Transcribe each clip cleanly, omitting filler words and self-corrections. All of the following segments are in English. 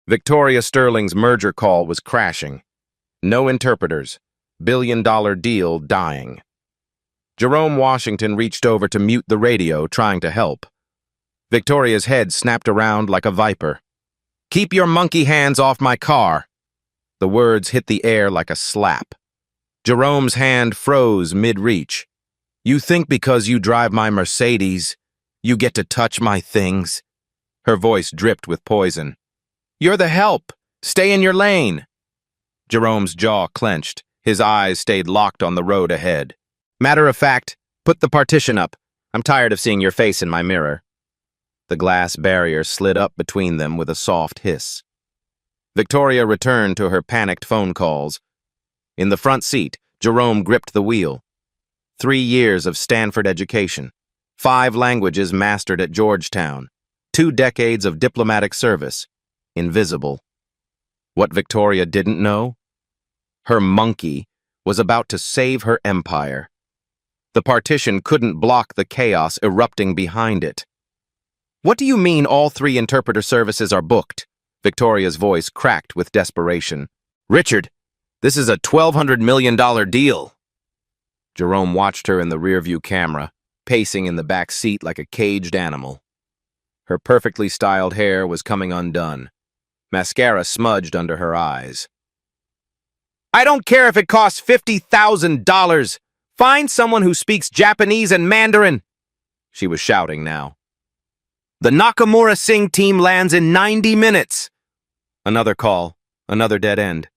Victoria Sterling's merger call was crashing. No interpreters. Billion-dollar deal dying. Jerome Washington reached over to mute the radio, trying to help. Victoria's head snapped around like a viper. "Keep your monkey hands off my car." The words hit the air like a slap. Jerome's hand froze mid-reach. "You think because you drive my Mercedes, you get to touch my things?" Her voice dripped with poison. "You're the help. Stay in your lane." Jerome's jaw clenched. His eyes stayed locked on the road ahead. "Matter of fact, put the partition up. I'm tired of seeing your face in my mirror." The glass barrier slid up between them with a soft hiss. Victoria returned to her panicked phone calls. In the front seat, Jerome gripped the wheel. 3 years of Stanford education, 5 languages mastered at Georgetown, 2 decades of diplomatic service. Invisible. What Victoria didn't know? Her monkey was about to save her empire. The partition couldn't block the chaos erupting behind it. "What do you mean all 3 interpreter services are booked?" Victoria's voice cracked with desperation. "Richard, this is a $1,200 million deal." Jerome watched her in the rearview camera, pacing in the back seat like a caged animal. Her perfectly styled hair was coming undone. Mascara smudged under her eyes. "I don't care if it costs $50,000. Find someone who speaks Japanese and Mandarin," she was shouting now. "The Nakamura Singh team lands in 90 minutes. Another call, another dead end.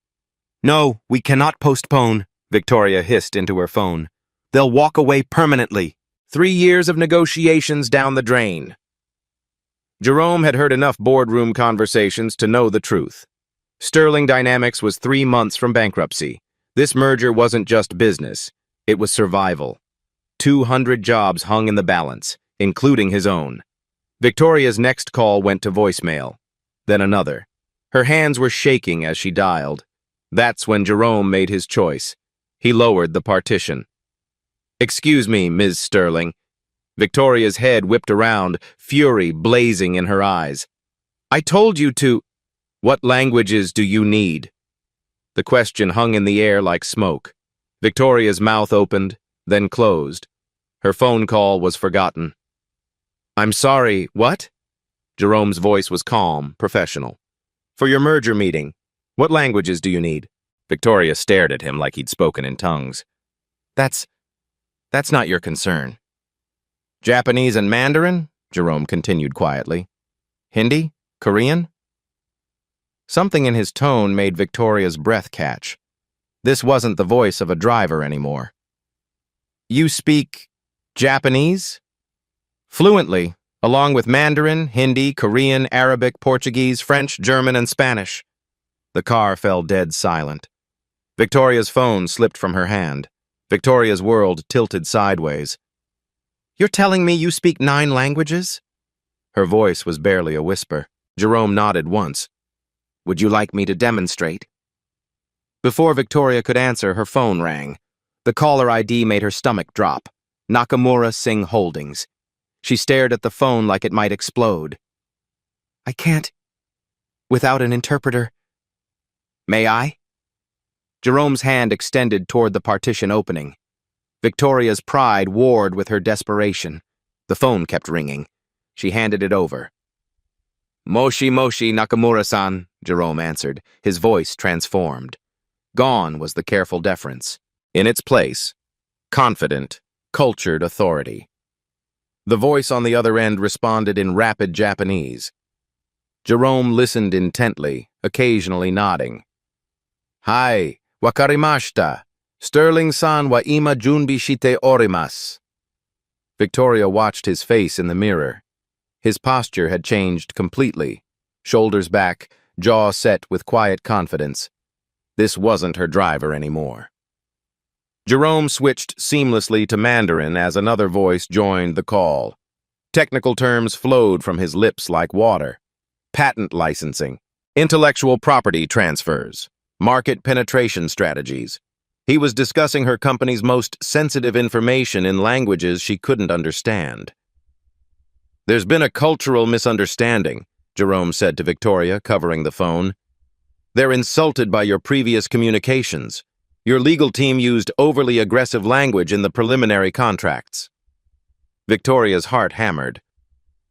"No, we cannot postpone," Victoria hissed into her phone. "They'll walk away permanently. 3 years of negotiations down the drain." Jerome had heard enough boardroom conversations to know the truth. Sterling Dynamics was 3 months from bankruptcy. This merger wasn't just business. It was survival. 200 jobs hung in the balance, including his own. Victoria's next call went to voicemail. Then another. Her hands were shaking as she dialed. That's when Jerome made his choice. He lowered the partition. "Excuse me, Ms. Sterling." Victoria's head whipped around, fury blazing in her eyes. "I told you to—" "What languages do you need?" The question hung in the air like smoke. Victoria's mouth opened, then closed. Her phone call was forgotten. "I'm sorry, what?" Jerome's voice was calm, professional. "For your merger meeting, what languages do you need?" Victoria stared at him like he'd spoken in tongues. That's not your concern." "Japanese and Mandarin?" Jerome continued quietly. "Hindi? Korean?" Something in his tone made Victoria's breath catch. This wasn't the voice of a driver anymore. "You speak Japanese?" "Fluently, along with Mandarin, Hindi, Korean, Arabic, Portuguese, French, German, and Spanish." The car fell dead silent. Victoria's phone slipped from her hand. Victoria's world tilted sideways. "You're telling me you speak 9 languages?" Her voice was barely a whisper. Jerome nodded once. "Would you like me to demonstrate?" Before Victoria could answer, her phone rang. The caller ID made her stomach drop. Nakamura Singh Holdings. She stared at the phone like it might explode. "I can't. Without an interpreter." "May I?" Jerome's hand extended toward the partition opening. Victoria's pride warred with her desperation. The phone kept ringing. She handed it over. "Moshi Moshi Nakamura-san," Jerome answered, his voice transformed. Gone was the careful deference. In its place, confident, cultured authority. The voice on the other end responded in rapid Japanese. Jerome listened intently, occasionally nodding. "Hai, wakarimashita. Sterling-san wa ima junbi shite orimasu." Victoria watched his face in the mirror. His posture had changed completely. Shoulders back, jaw set with quiet confidence. This wasn't her driver anymore. Jerome switched seamlessly to Mandarin as another voice joined the call. Technical terms flowed from his lips like water. Patent licensing, intellectual property transfers, market penetration strategies. He was discussing her company's most sensitive information in languages she couldn't understand. "There's been a cultural misunderstanding," Jerome said to Victoria, covering the phone. "They're insulted by your previous communications. Your legal team used overly aggressive language in the preliminary contracts." Victoria's heart hammered.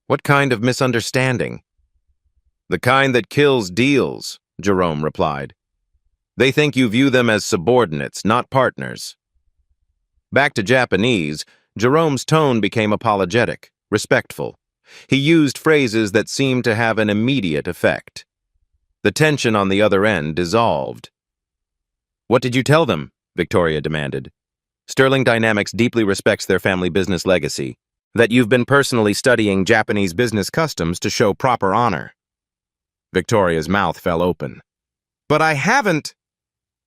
What kind of misunderstanding? "The kind that kills deals," Jerome replied. "They think you view them as subordinates, not partners." Back to Japanese, Jerome's tone became apologetic, respectful. He used phrases that seemed to have an immediate effect. The tension on the other end dissolved. "What did you tell them?" Victoria demanded. "Sterling Dynamics deeply respects their family business legacy, that you've been personally studying Japanese business customs to show proper honor." Victoria's mouth fell open. "But I haven't."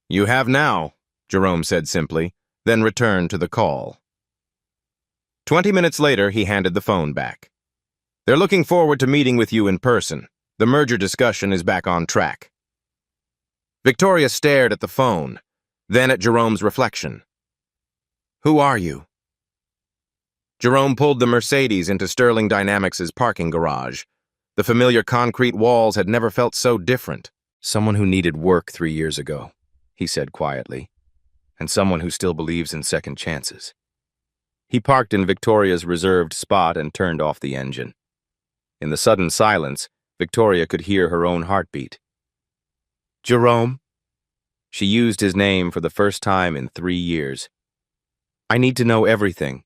"You have now," Jerome said simply, then returned to the call. 20 minutes later, he handed the phone back. "They're looking forward to meeting with you in person. The merger discussion is back on track." Victoria stared at the phone, then at Jerome's reflection. "Who are you?" Jerome pulled the Mercedes into Sterling Dynamics' parking garage. The familiar concrete walls had never felt so different. "Someone who needed work 3 years ago," he said quietly, "and someone who still believes in second chances." He parked in Victoria's reserved spot and turned off the engine. In the sudden silence, Victoria could hear her own heartbeat. "Jerome?" She used his name for the first time in 3 years. "I need to know everything."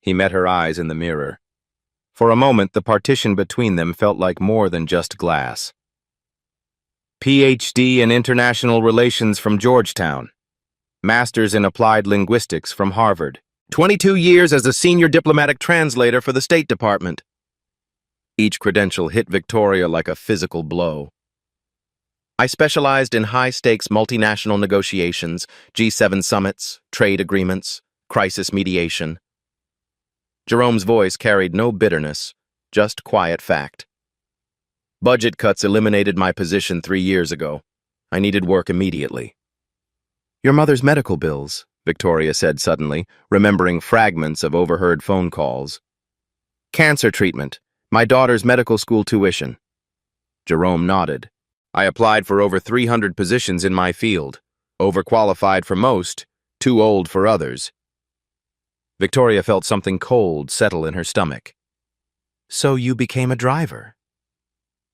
He met her eyes in the mirror. For a moment, the partition between them felt like more than just glass. PhD in International Relations from Georgetown. Masters in Applied Linguistics from Harvard. 22 years as a senior diplomatic translator for the State Department. Each credential hit Victoria like a physical blow. "I specialized in high-stakes multinational negotiations, G7 summits, trade agreements, crisis mediation." Jerome's voice carried no bitterness, just quiet fact. "Budget cuts eliminated my position 3 years ago. I needed work immediately." "Your mother's medical bills," Victoria said suddenly, remembering fragments of overheard phone calls. "Cancer treatment, my daughter's medical school tuition." Jerome nodded. "I applied for over 300 positions in my field. Overqualified for most, too old for others." Victoria felt something cold settle in her stomach. "So you became a driver?"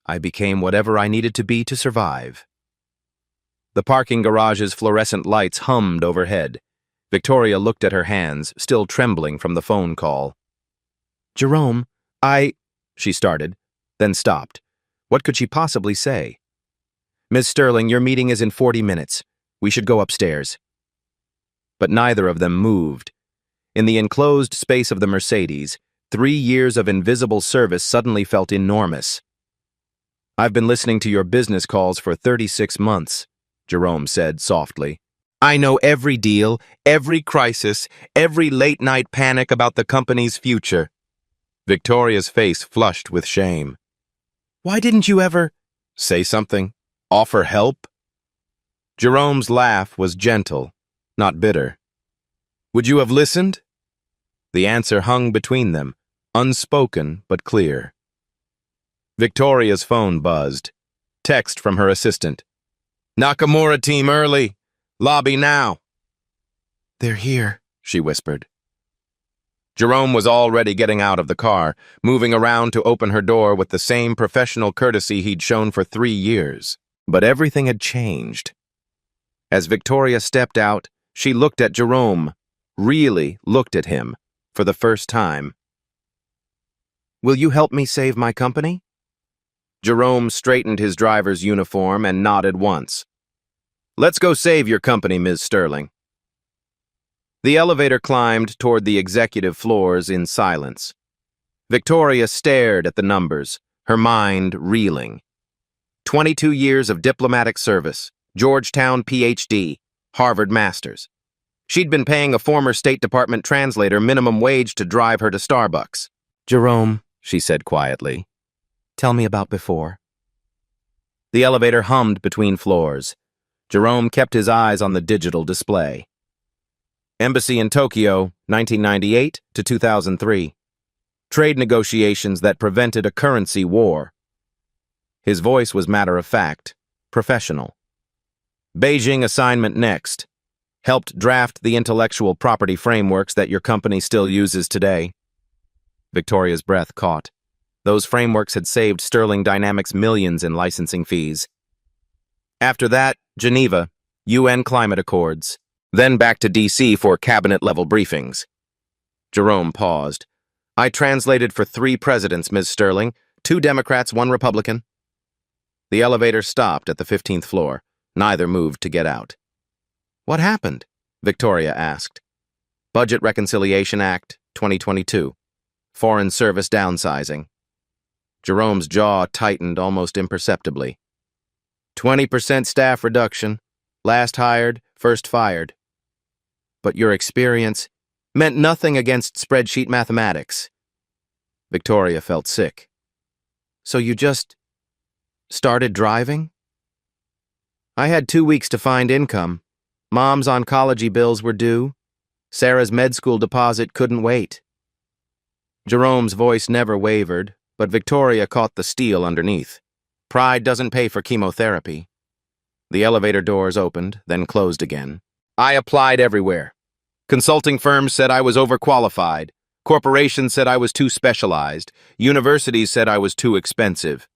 "I became whatever I needed to be to survive." The parking garage's fluorescent lights hummed overhead. Victoria looked at her hands, still trembling from the phone call. "Jerome, she started, then stopped. What could she possibly say? "Ms. Sterling, your meeting is in 40 minutes. We should go upstairs." But neither of them moved. In the enclosed space of the Mercedes, 3 years of invisible service suddenly felt enormous. "I've been listening to your business calls for 36 months, Jerome said softly. "I know every deal, every crisis, every late-night panic about the company's future." Victoria's face flushed with shame. "Why didn't you ever say something? Offer help?" Jerome's laugh was gentle, not bitter. "Would you have listened?" The answer hung between them, unspoken but clear. Victoria's phone buzzed. Text from her assistant. "Nakamura team early. Lobby now." "They're here," she whispered. Jerome was already getting out of the car, moving around to open her door with the same professional courtesy he'd shown for 3 years. But everything had changed. As Victoria stepped out, she looked at Jerome, really looked at him, for the first time. "Will you help me save my company?" Jerome straightened his driver's uniform and nodded once. "Let's go save your company, Ms. Sterling." The elevator climbed toward the executive floors in silence. Victoria stared at the numbers, her mind reeling. 22 years of diplomatic service, Georgetown PhD, Harvard Masters. She'd been paying a former State Department translator minimum wage to drive her to Starbucks. "Jerome," she said quietly, "tell me about before." The elevator hummed between floors. Jerome kept his eyes on the digital display. Embassy in Tokyo, 1998 to 2003. Trade negotiations that prevented a currency war. His voice was matter-of-fact, professional. Beijing assignment next. Helped draft the intellectual property frameworks that your company still uses today. Victoria's breath caught. Those frameworks had saved Sterling Dynamics millions in licensing fees. After that, Geneva, UN climate accords. Then back to D.C. for cabinet-level briefings. Jerome paused. I translated for 3 presidents, Ms. Sterling. 2 Democrats, 1 Republican. The elevator stopped at the 15th floor. Neither moved to get out. What happened? Victoria asked. Budget Reconciliation Act, 2022. Foreign Service downsizing. Jerome's jaw tightened almost imperceptibly. 20% staff reduction. Last hired, first fired. But your experience meant nothing against spreadsheet mathematics. Victoria felt sick. So you just started driving? I had 2 weeks to find income. Mom's oncology bills were due. Sarah's med school deposit couldn't wait. Jerome's voice never wavered, but Victoria caught the steel underneath. Pride doesn't pay for chemotherapy. The elevator doors opened, then closed again. I applied everywhere. Consulting firms said I was overqualified. Corporations said I was too specialized. Universities said I was too expensive.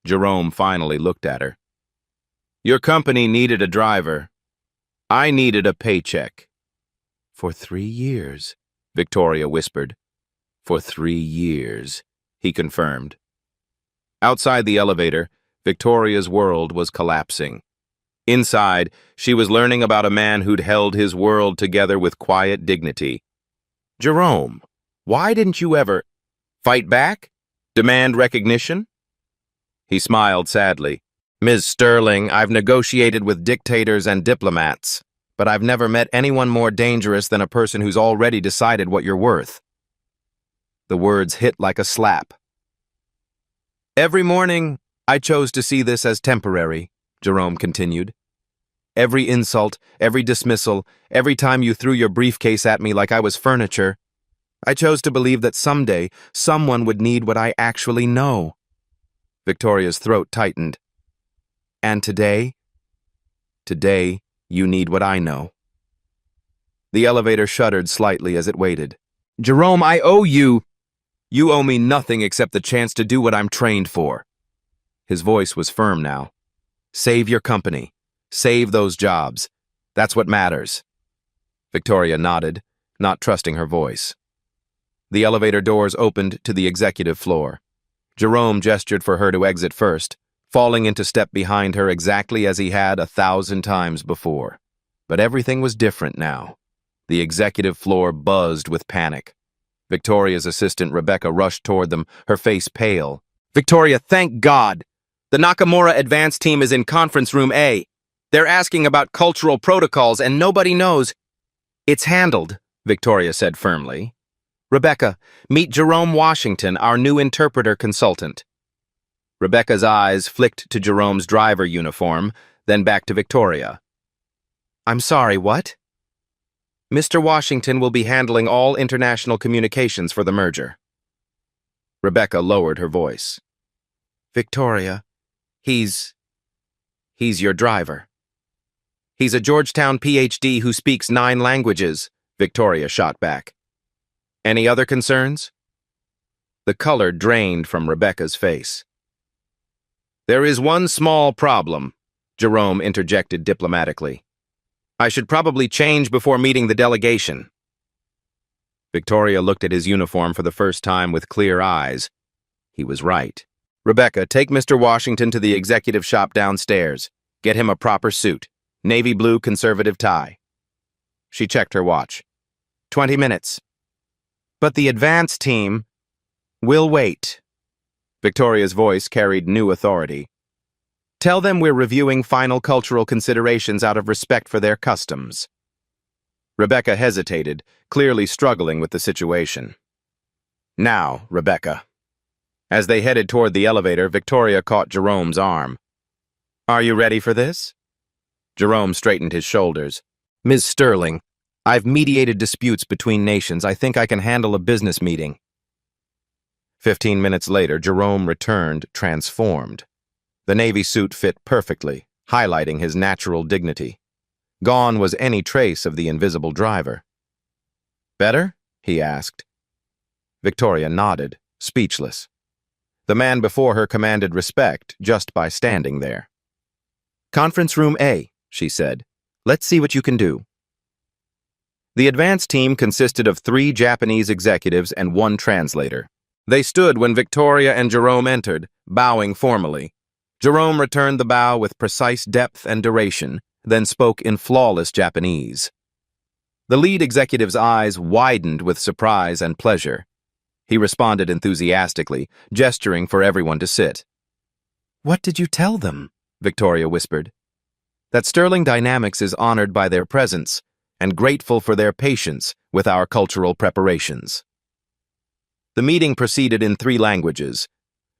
Jerome finally looked at her. Your company needed a driver. I needed a paycheck. For 3 years, Victoria whispered. For 3 years, he confirmed. Outside the elevator, Victoria's world was collapsing. Inside, she was learning about a man who'd held his world together with quiet dignity. Jerome, why didn't you ever fight back? Demand recognition? He smiled sadly. Ms. Sterling, I've negotiated with dictators and diplomats, but I've never met anyone more dangerous than a person who's already decided what you're worth. The words hit like a slap. Every morning, I chose to see this as temporary, Jerome continued. Every insult, every dismissal, every time you threw your briefcase at me like I was furniture, I chose to believe that someday someone would need what I actually know. Victoria's throat tightened. And today you need what I know. The elevator shuddered slightly as it waited. Jerome, I owe you. You owe me nothing except the chance to do what I'm trained for. His voice was firm now. Save your company. Save those jobs. That's what matters. Victoria nodded, not trusting her voice. The elevator doors opened to the executive floor. Jerome gestured for her to exit first, falling into step behind her exactly as he had 1,000 times before. But everything was different now. The executive floor buzzed with panic. Victoria's assistant Rebecca rushed toward them, her face pale. Victoria, thank God! The Nakamura advance team is in conference room A. They're asking about cultural protocols and nobody knows. It's handled, Victoria said firmly. Rebecca, meet Jerome Washington, our new interpreter consultant. Rebecca's eyes flicked to Jerome's driver uniform, then back to Victoria. I'm sorry, what? Mr. Washington will be handling all international communications for the merger. Rebecca lowered her voice. Victoria, he's your driver. He's a Georgetown PhD who speaks 9 languages, Victoria shot back. Any other concerns? The color drained from Rebecca's face. There is one small problem, Jerome interjected diplomatically. I should probably change before meeting the delegation. Victoria looked at his uniform for the first time with clear eyes. He was right. Rebecca, take Mr. Washington to the executive shop downstairs. Get him a proper suit. Navy blue conservative tie. She checked her watch. 20 minutes. But the advance team will wait. Victoria's voice carried new authority. Tell them we're reviewing final cultural considerations out of respect for their customs. Rebecca hesitated, clearly struggling with the situation. Now, Rebecca. As they headed toward the elevator, Victoria caught Jerome's arm. Are you ready for this? Jerome straightened his shoulders. Ms. Sterling, I've mediated disputes between nations. I think I can handle a business meeting. 15 minutes later, Jerome returned, transformed. The Navy suit fit perfectly, highlighting his natural dignity. Gone was any trace of the invisible driver. "Better?" he asked. Victoria nodded, speechless. The man before her commanded respect just by standing there. "Conference room A," she said. "Let's see what you can do." The advance team consisted of 3 Japanese executives and 1 translator. They stood when Victoria and Jerome entered, bowing formally. Jerome returned the bow with precise depth and duration, then spoke in flawless Japanese. The lead executive's eyes widened with surprise and pleasure. He responded enthusiastically, gesturing for everyone to sit. "What did you tell them?" Victoria whispered. "That Sterling Dynamics is honored by their presence and grateful for their patience with our cultural preparations." The meeting proceeded in 3 languages.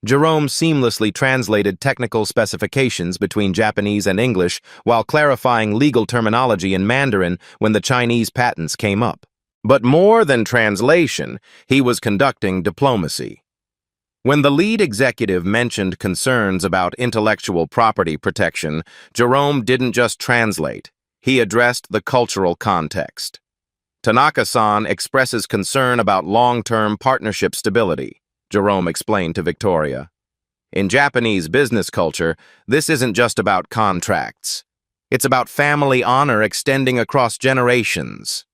Jerome seamlessly translated technical specifications between Japanese and English while clarifying legal terminology in Mandarin when the Chinese patents came up. But more than translation, he was conducting diplomacy. When the lead executive mentioned concerns about intellectual property protection, Jerome didn't just translate. He addressed the cultural context. "Tanaka-san expresses concern about long-term partnership stability," Jerome explained to Victoria. "In Japanese business culture, this isn't just about contracts. It's about family honor extending across generations."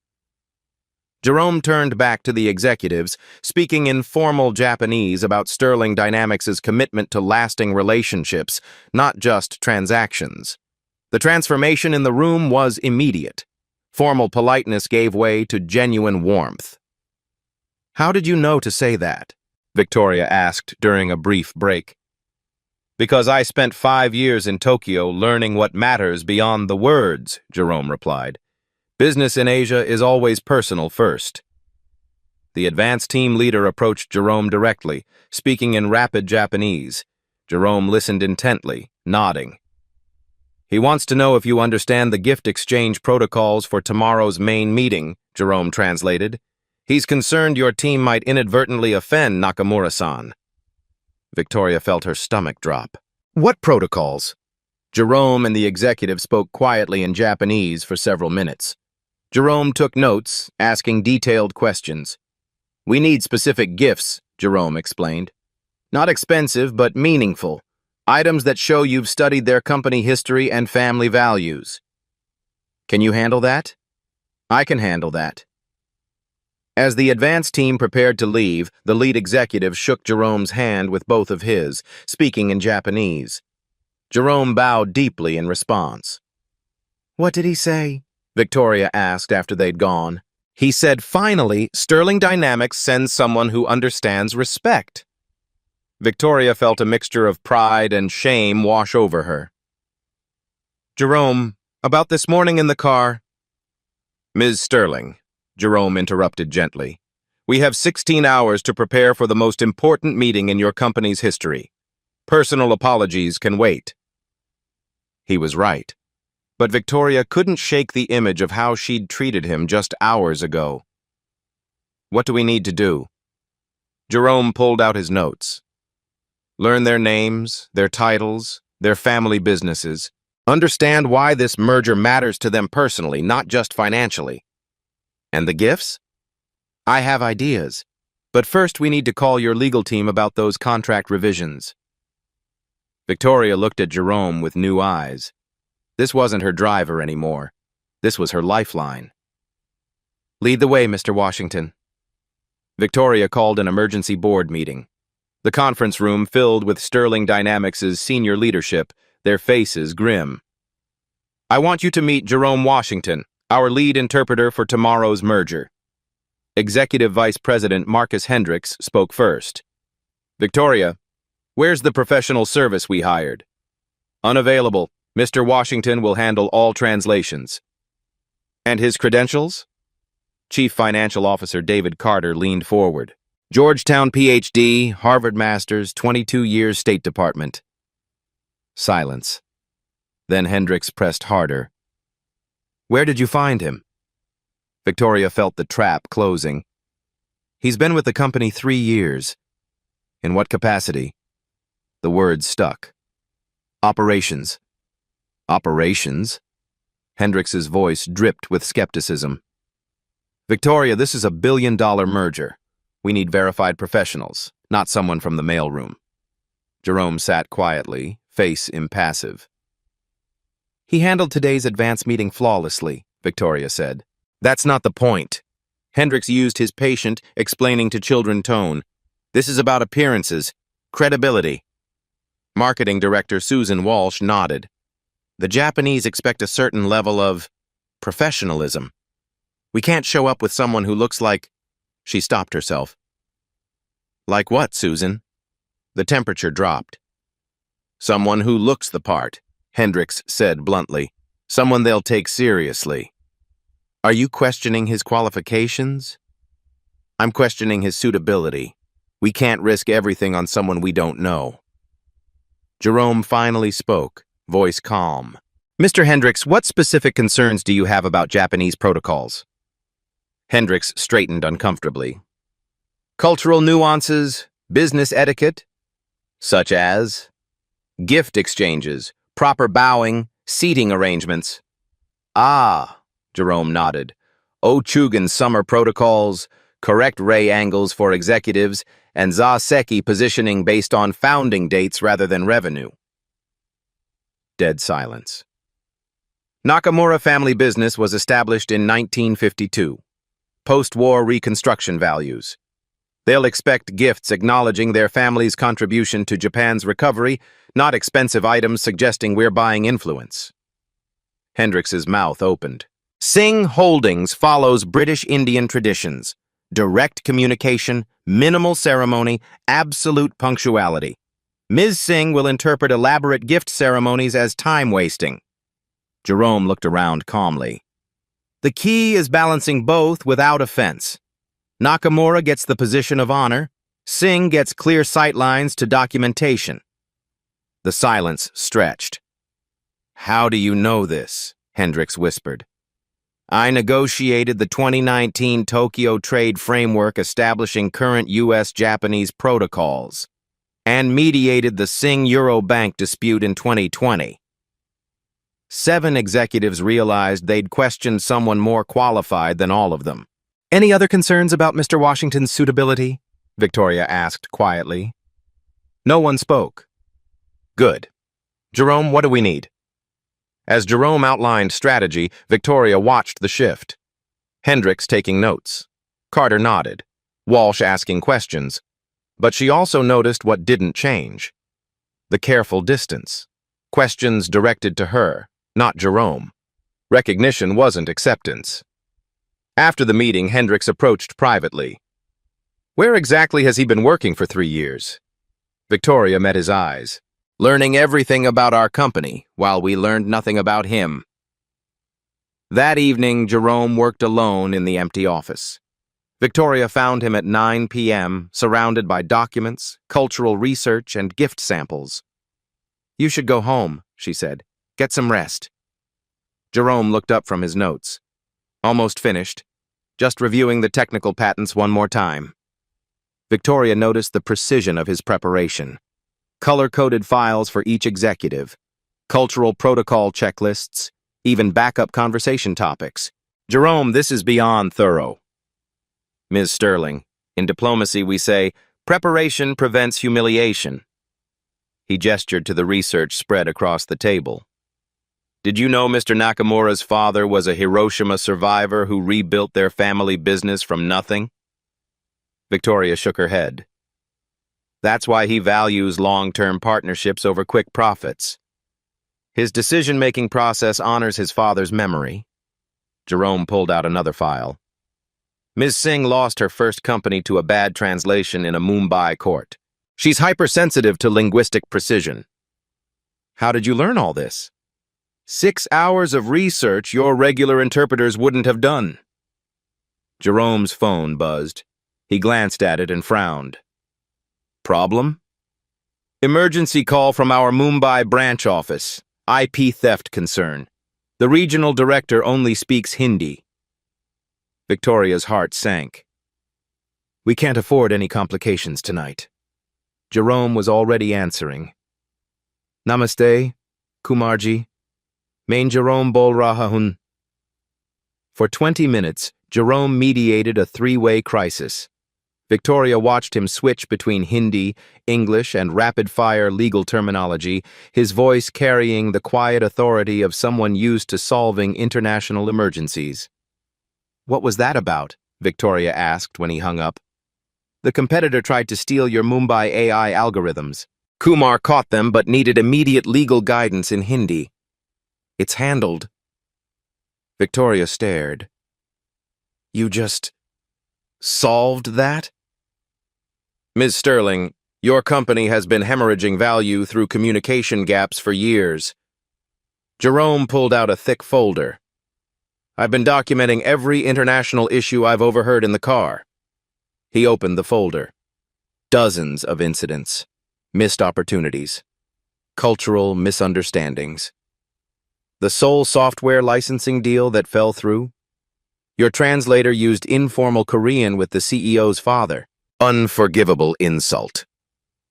Jerome turned back to the executives, speaking in formal Japanese about Sterling Dynamics' commitment to lasting relationships, not just transactions. The transformation in the room was immediate. Formal politeness gave way to genuine warmth. "How did you know to say that?" Victoria asked during a brief break. "Because I spent 5 years in Tokyo learning what matters beyond the words," Jerome replied. "Business in Asia is always personal first." The advance team leader approached Jerome directly, speaking in rapid Japanese. Jerome listened intently, nodding. "He wants to know if you understand the gift exchange protocols for tomorrow's main meeting," Jerome translated. "He's concerned your team might inadvertently offend Nakamura-san." Victoria felt her stomach drop. "What protocols?" Jerome and the executive spoke quietly in Japanese for several minutes. Jerome took notes, asking detailed questions. "We need specific gifts," Jerome explained. "Not expensive, but meaningful. Items that show you've studied their company history and family values." "Can you handle that?" "I can handle that." As the advance team prepared to leave, the lead executive shook Jerome's hand with both of his, speaking in Japanese. Jerome bowed deeply in response. "What did he say?" Victoria asked after they'd gone. "He said, finally, Sterling Dynamics sends someone who understands respect." Victoria felt a mixture of pride and shame wash over her. "Jerome, about this morning in the car—" "Ms. Sterling," Jerome interrupted gently, "we have 16 hours to prepare for the most important meeting in your company's history. Personal apologies can wait." He was right. But Victoria couldn't shake the image of how she'd treated him just hours ago. "What do we need to do?" Jerome pulled out his notes. "Learn their names, their titles, their family businesses. Understand why this merger matters to them personally, not just financially. And the gifts? I have ideas. But first we need to call your legal team about those contract revisions." Victoria looked at Jerome with new eyes. This wasn't her driver anymore. This was her lifeline. "Lead the way, Mr. Washington." Victoria called an emergency board meeting. The conference room filled with Sterling Dynamics' senior leadership, their faces grim. "I want you to meet Jerome Washington, our lead interpreter for tomorrow's merger." Executive Vice President Marcus Hendricks spoke first. "Victoria, where's the professional service we hired?" "Unavailable. Mr. Washington will handle all translations." "And his credentials?" Chief Financial Officer David Carter leaned forward. "Georgetown Ph.D., Harvard Masters, 22 years State Department." Silence. Then Hendricks pressed harder. "Where did you find him?" Victoria felt the trap closing. "He's been with the company 3 years. In what capacity? The words stuck. Operations. Operations? Hendrix's voice dripped with skepticism. Victoria, this is a billion-dollar merger. We need verified professionals, not someone from the mailroom. Jerome sat quietly, face impassive. He handled today's advance meeting flawlessly, Victoria said. That's not the point. Hendrix used his patient, explaining to children tone. This is about appearances, credibility. Marketing Director Susan Walsh nodded. The Japanese expect a certain level of professionalism. We can't show up with someone who looks like... She stopped herself. Like what, Susan? The temperature dropped. Someone who looks the part, Hendrix said bluntly. Someone they'll take seriously. Are you questioning his qualifications? I'm questioning his suitability. We can't risk everything on someone we don't know. Jerome finally spoke, voice calm. Mr. Hendrix, what specific concerns do you have about Japanese protocols? Hendrix straightened uncomfortably. Cultural nuances, business etiquette, such as gift exchanges, proper bowing, seating arrangements. Ah, Jerome nodded. Ochugan summer protocols, correct ray angles for executives, and Zaseki positioning based on founding dates rather than revenue. Dead silence. Nakamura family business was established in 1952. Post-war reconstruction values. They'll expect gifts acknowledging their family's contribution to Japan's recovery, not expensive items suggesting we're buying influence. Hendrix's mouth opened. Singh Holdings follows British Indian traditions. Direct communication, minimal ceremony, absolute punctuality. Ms. Singh will interpret elaborate gift ceremonies as time-wasting. Jerome looked around calmly. The key is balancing both without offense. Nakamura gets the position of honor. Singh gets clear sightlines to documentation. The silence stretched. How do you know this? Hendrix whispered. I negotiated the 2019 Tokyo Trade Framework establishing current U.S.-Japanese protocols and mediated the Singh-Euro Bank dispute in 2020. 7 executives realized they'd questioned someone more qualified than all of them. Any other concerns about Mr. Washington's suitability? Victoria asked quietly. No one spoke. Good. Jerome, what do we need? As Jerome outlined strategy, Victoria watched the shift. Hendrix taking notes. Carter nodded. Walsh asking questions. But she also noticed what didn't change. The careful distance. Questions directed to her, not Jerome. Recognition wasn't acceptance. After the meeting, Hendrix approached privately. Where exactly has he been working for 3 years? Victoria met his eyes. Learning everything about our company, while we learned nothing about him. That evening, Jerome worked alone in the empty office. Victoria found him at 9 p.m., surrounded by documents, cultural research, and gift samples. You should go home, she said. Get some rest. Jerome looked up from his notes. Almost finished. Just reviewing the technical patents one more time. Victoria noticed the precision of his preparation. Color-coded files for each executive, cultural protocol checklists, even backup conversation topics. Jerome, this is beyond thorough. Ms. Sterling, in diplomacy we say, preparation prevents humiliation. He gestured to the research spread across the table. Did you know Mr. Nakamura's father was a Hiroshima survivor who rebuilt their family business from nothing? Victoria shook her head. That's why he values long-term partnerships over quick profits. His decision-making process honors his father's memory. Jerome pulled out another file. Ms. Singh lost her first company to a bad translation in a Mumbai court. She's hypersensitive to linguistic precision. How did you learn all this? 6 hours of research your regular interpreters wouldn't have done. Jerome's phone buzzed. He glanced at it and frowned. Problem? Emergency call from our Mumbai branch office. IP theft concern. The regional director only speaks Hindi. Victoria's heart sank. We can't afford any complications tonight. Jerome was already answering. Namaste, Kumarji. Main Jerome bol raha hun. For 20 minutes, Jerome mediated a three-way crisis. Victoria watched him switch between Hindi, English, and rapid-fire legal terminology, his voice carrying the quiet authority of someone used to solving international emergencies. "What was that about?" Victoria asked when he hung up. "The competitor tried to steal your Mumbai AI algorithms. Kumar caught them but needed immediate legal guidance in Hindi. It's handled." Victoria stared. "You just solved that?" "Ms. Sterling, your company has been hemorrhaging value through communication gaps for years." Jerome pulled out a thick folder. "I've been documenting every international issue I've overheard in the car." He opened the folder. Dozens of incidents, missed opportunities, cultural misunderstandings. The sole software licensing deal that fell through? Your translator used informal Korean with the CEO's father. Unforgivable insult.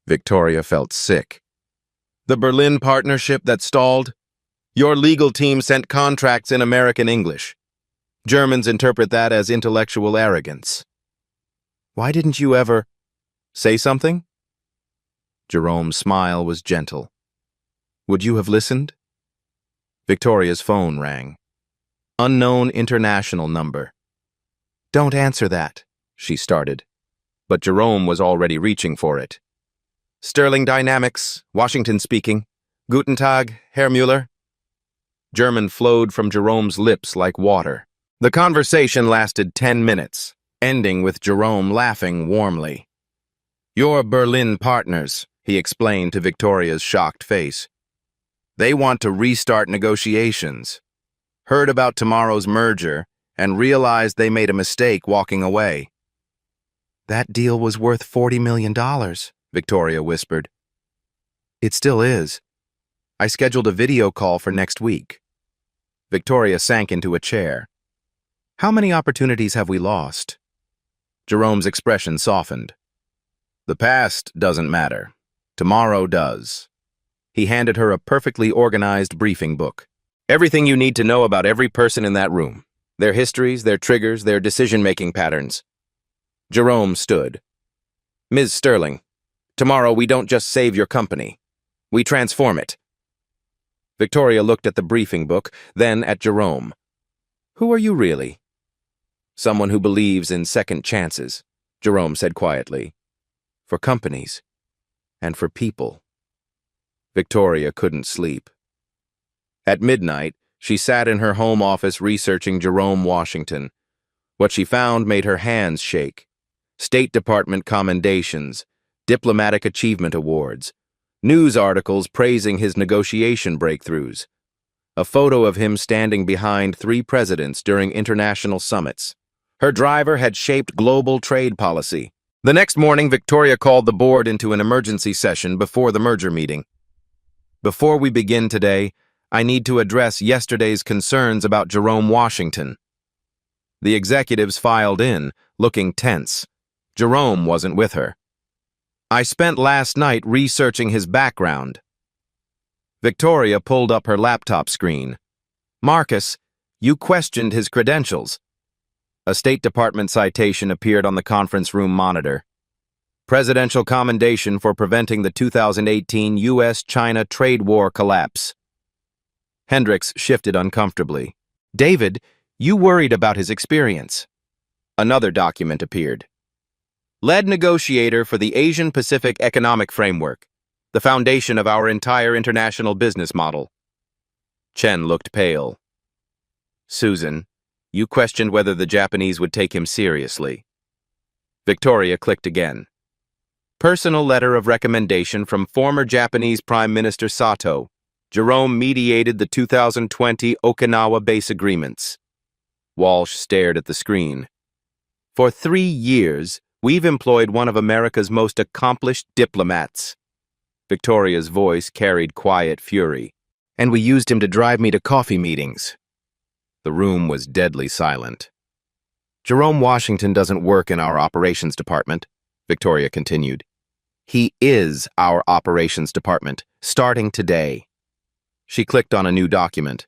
Victoria felt sick. The Berlin partnership that stalled? Your legal team sent contracts in American English. Germans interpret that as intellectual arrogance. Why didn't you ever say something? Jerome's smile was gentle. Would you have listened? Victoria's phone rang. Unknown international number. Don't answer that, she started. But Jerome was already reaching for it. Sterling Dynamics, Washington speaking. Guten Tag, Herr Müller. German flowed from Jerome's lips like water. The conversation lasted 10 minutes, ending with Jerome laughing warmly. Your Berlin partners, he explained to Victoria's shocked face. They want to restart negotiations. Heard about tomorrow's merger and realized they made a mistake walking away. That deal was worth $40 million, Victoria whispered. It still is. I scheduled a video call for next week. Victoria sank into a chair. How many opportunities have we lost? Jerome's expression softened. The past doesn't matter. Tomorrow does. He handed her a perfectly organized briefing book. Everything you need to know about every person in that room. Their histories, their triggers, their decision-making patterns. Jerome stood. Ms. Sterling, tomorrow we don't just save your company. We transform it. Victoria looked at the briefing book, then at Jerome. Who are you really? Someone who believes in second chances, Jerome said quietly. For companies. And for people. Victoria couldn't sleep. At midnight, she sat in her home office researching Jerome Washington. What she found made her hands shake. State Department commendations, diplomatic achievement awards, news articles praising his negotiation breakthroughs, a photo of him standing behind 3 presidents during international summits. Her driver had shaped global trade policy. The next morning, Victoria called the board into an emergency session before the merger meeting. Before we begin today, I need to address yesterday's concerns about Jerome Washington. The executives filed in, looking tense. Jerome wasn't with her. I spent last night researching his background. Victoria pulled up her laptop screen. Marcus, you questioned his credentials. A State Department citation appeared on the conference room monitor. Presidential commendation for preventing the 2018 U.S.-China trade war collapse. Hendricks shifted uncomfortably. David, you worried about his experience. Another document appeared. Lead negotiator for the Asian-Pacific Economic Framework, the foundation of our entire international business model. Chen looked pale. Susan, you questioned whether the Japanese would take him seriously. Victoria clicked again. Personal letter of recommendation from former Japanese Prime Minister Sato. Jerome mediated the 2020 Okinawa base agreements. Walsh stared at the screen. For 3 years, we've employed one of America's most accomplished diplomats. Victoria's voice carried quiet fury. And we used him to drive me to coffee meetings. The room was deadly silent. Jerome Washington doesn't work in our operations department, Victoria continued. He is our operations department, starting today. She clicked on a new document.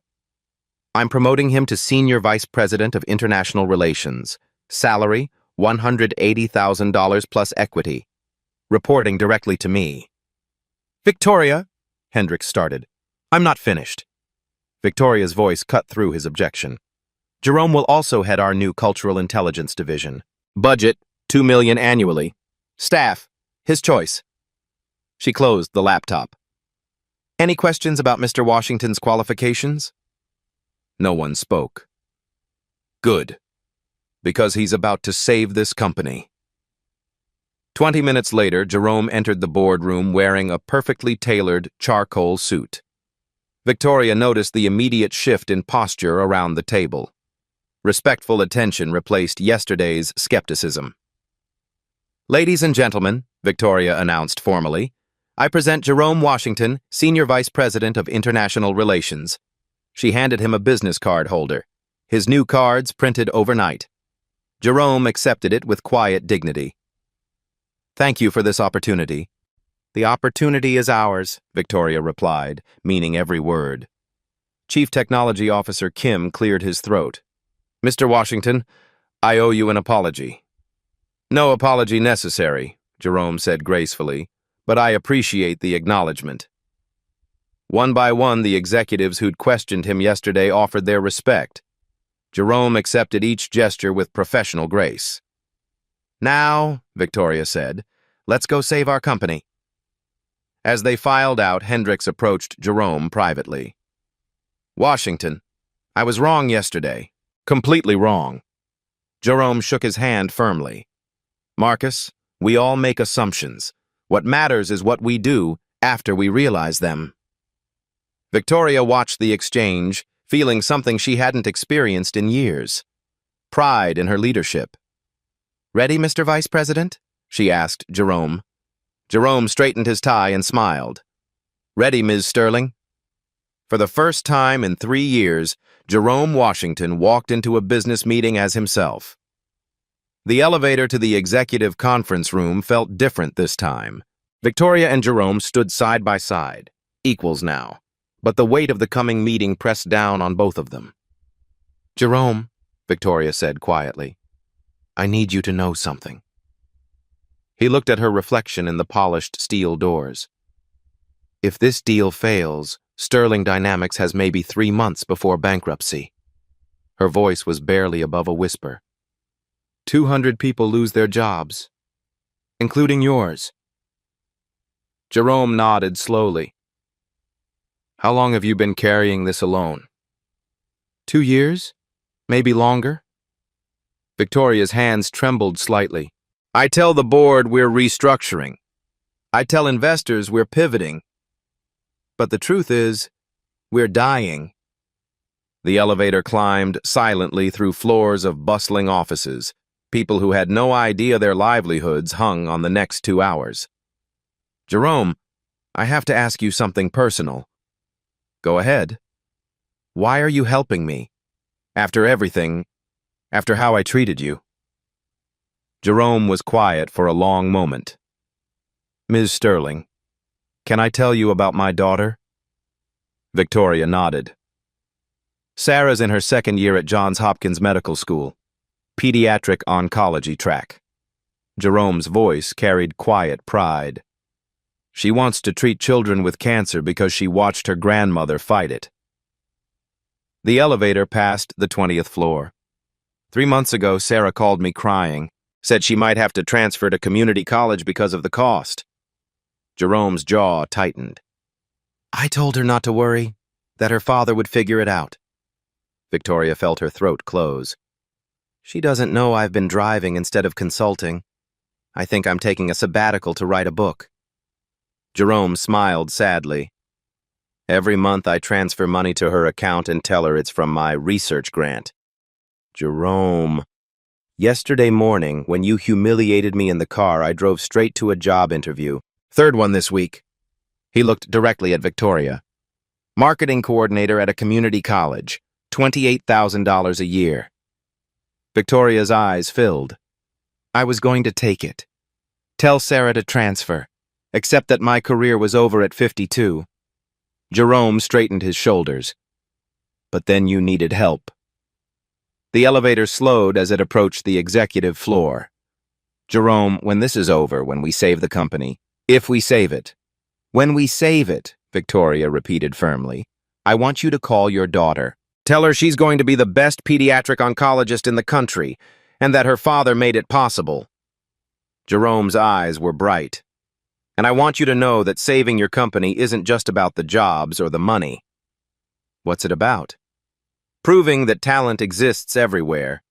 I'm promoting him to Senior Vice President of International Relations. Salary, $180,000 plus equity. Reporting directly to me. Victoria, Hendricks started. I'm not finished. Victoria's voice cut through his objection. Jerome will also head our new Cultural Intelligence Division. Budget, $2 million annually. Staff, his choice. She closed the laptop. Any questions about Mr. Washington's qualifications? No one spoke. Good, because he's about to save this company. 20 minutes later, Jerome entered the boardroom wearing a perfectly tailored charcoal suit. Victoria noticed the immediate shift in posture around the table. Respectful attention replaced yesterday's skepticism. Ladies and gentlemen, Victoria announced formally, I present Jerome Washington, Senior Vice President of International Relations. She handed him a business card holder, his new cards printed overnight. Jerome accepted it with quiet dignity. Thank you for this opportunity. The opportunity is ours, Victoria replied, meaning every word. Chief Technology Officer Kim cleared his throat. Mr. Washington, I owe you an apology. No apology necessary, Jerome said gracefully, but I appreciate the acknowledgement. One by one, the executives who'd questioned him yesterday offered their respect. Jerome accepted each gesture with professional grace. Now, Victoria said, let's go save our company. As they filed out, Hendricks approached Jerome privately. Washington, I was wrong yesterday. Completely wrong. Jerome shook his hand firmly. Marcus, we all make assumptions. What matters is what we do after we realize them. Victoria watched the exchange, feeling something she hadn't experienced in years. Pride in her leadership. Ready, Mr. Vice President? She asked Jerome. Jerome straightened his tie and smiled. Ready, Ms. Sterling? For the first time in 3 years, Jerome Washington walked into a business meeting as himself. The elevator to the executive conference room felt different this time. Victoria and Jerome stood side by side, equals now, but the weight of the coming meeting pressed down on both of them. Jerome, Victoria said quietly, I need you to know something. He looked at her reflection in the polished steel doors. If this deal fails, Sterling Dynamics has maybe 3 months before bankruptcy. Her voice was barely above a whisper. 200 people lose their jobs, including yours. Jerome nodded slowly. How long have you been carrying this alone? 2 years? Maybe longer? Victoria's hands trembled slightly. I tell the board we're restructuring. I tell investors we're pivoting. But the truth is, we're dying. The elevator climbed silently through floors of bustling offices, people who had no idea their livelihoods hung on the next 2 hours. Jerome, I have to ask you something personal. Go ahead. Why are you helping me? After everything, after how I treated you. Jerome was quiet for a long moment. Ms. Sterling, can I tell you about my daughter? Victoria nodded. Sarah's in her 2nd year at Johns Hopkins Medical School, pediatric oncology track. Jerome's voice carried quiet pride. She wants to treat children with cancer because she watched her grandmother fight it. The elevator passed the 20th floor. 3 months ago, Sarah called me crying, said she might have to transfer to community college because of the cost. Jerome's jaw tightened. I told her not to worry, that her father would figure it out. Victoria felt her throat close. She doesn't know I've been driving instead of consulting. I think I'm taking a sabbatical to write a book. Jerome smiled sadly. Every month I transfer money to her account and tell her it's from my research grant. Jerome. Yesterday morning, when you humiliated me in the car, I drove straight to a job interview. 3rd one this week. He looked directly at Victoria. Marketing coordinator at a community college, $28,000 a year. Victoria's eyes filled. I was going to take it. Tell Sarah to transfer. except that my career was over at 52. Jerome straightened his shoulders. But then you needed help. The elevator slowed as it approached the executive floor. Jerome, when this is over, when we save the company, if we save it. When we save it, Victoria repeated firmly. I want you to call your daughter. Tell her she's going to be the best pediatric oncologist in the country, and that her father made it possible. Jerome's eyes were bright. And I want you to know that saving your company isn't just about the jobs or the money. What's it about? Proving that talent exists everywhere,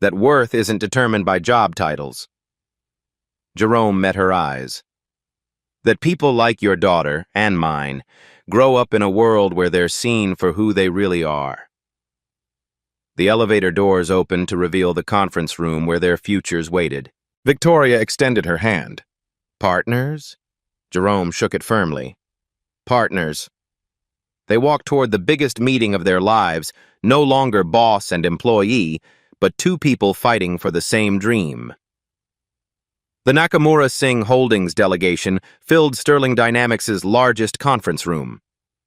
that worth isn't determined by job titles. Jerome met her eyes. That people like your daughter, and mine, grow up in a world where they're seen for who they really are. The elevator doors opened to reveal the conference room where their futures waited. Victoria extended her hand. Partners? Jerome shook it firmly. Partners. They walked toward the biggest meeting of their lives, no longer boss and employee, but two people fighting for the same dream. The Nakamura Singh Holdings delegation filled Sterling Dynamics' largest conference room.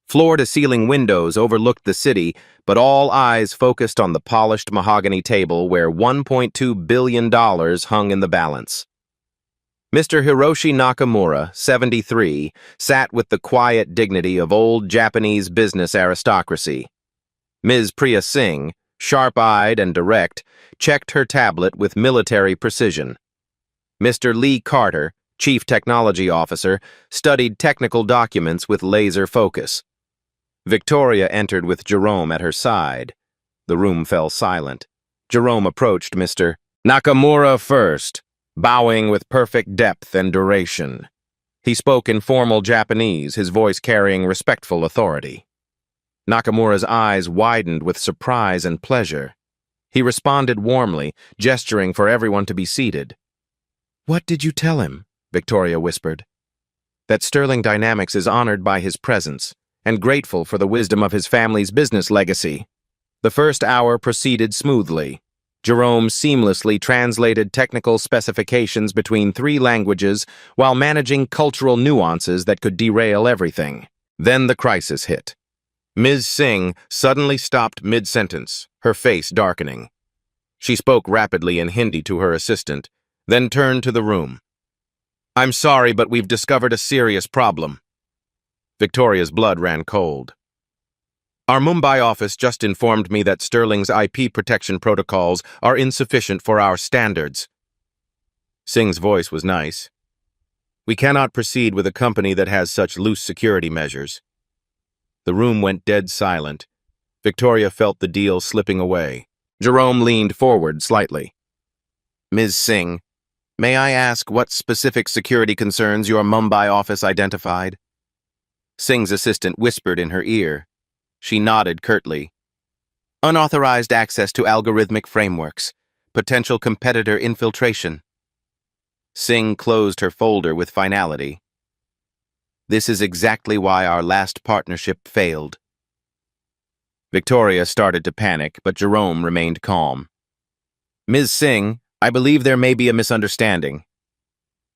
Floor-to-ceiling windows overlooked the city, but all eyes focused on the polished mahogany table where $1.2 billion hung in the balance. Mr. Hiroshi Nakamura, 73, sat with the quiet dignity of old Japanese business aristocracy. Ms. Priya Singh, sharp-eyed and direct, checked her tablet with military precision. Mr. Lee Carter, Chief Technology Officer, studied technical documents with laser focus. Victoria entered with Jerome at her side. The room fell silent. Jerome approached Mr. Nakamura first, bowing with perfect depth and duration. He spoke in formal Japanese, his voice carrying respectful authority. Nakamura's eyes widened with surprise and pleasure. He responded warmly, gesturing for everyone to be seated. What did you tell him? Victoria whispered. That Sterling Dynamics is honored by his presence and grateful for the wisdom of his family's business legacy. The first hour proceeded smoothly. Jerome seamlessly translated technical specifications between 3 languages while managing cultural nuances that could derail everything. Then the crisis hit. Ms. Singh suddenly stopped mid-sentence, her face darkening. She spoke rapidly in Hindi to her assistant, then turned to the room. I'm sorry, but we've discovered a serious problem. Victoria's blood ran cold. Our Mumbai office just informed me that Sterling's IP protection protocols are insufficient for our standards. Singh's voice was nice. We cannot proceed with a company that has such loose security measures. The room went dead silent. Victoria felt the deal slipping away. Jerome leaned forward slightly. Ms. Singh, may I ask what specific security concerns your Mumbai office identified? Singh's assistant whispered in her ear. She nodded curtly. Unauthorized access to algorithmic frameworks. Potential competitor infiltration. Singh closed her folder with finality. This is exactly why our last partnership failed. Victoria started to panic, but Jerome remained calm. Ms. Singh, I believe there may be a misunderstanding.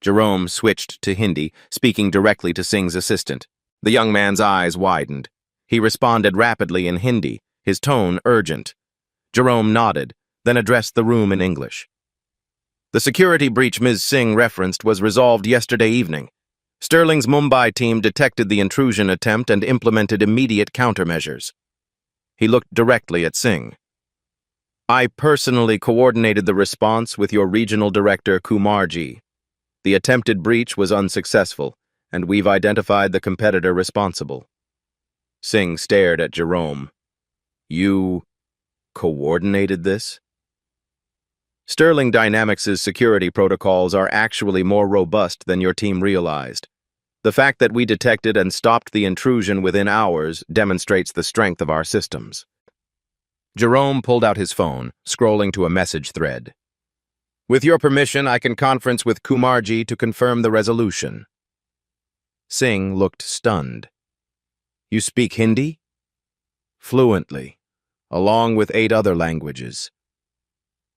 Jerome switched to Hindi, speaking directly to Singh's assistant. The young man's eyes widened. He responded rapidly in Hindi, his tone urgent. Jerome nodded, then addressed the room in English. The security breach Ms. Singh referenced was resolved yesterday evening. Sterling's Mumbai team detected the intrusion attempt and implemented immediate countermeasures. He looked directly at Singh. I personally coordinated the response with your regional director, Kumarji. The attempted breach was unsuccessful, and we've identified the competitor responsible. Singh stared at Jerome. You coordinated this? Sterling Dynamics' security protocols are actually more robust than your team realized. The fact that we detected and stopped the intrusion within hours demonstrates the strength of our systems. Jerome pulled out his phone, scrolling to a message thread. With your permission, I can conference with Kumarji to confirm the resolution. Singh looked stunned. You speak Hindi? Fluently, along with 8 other languages.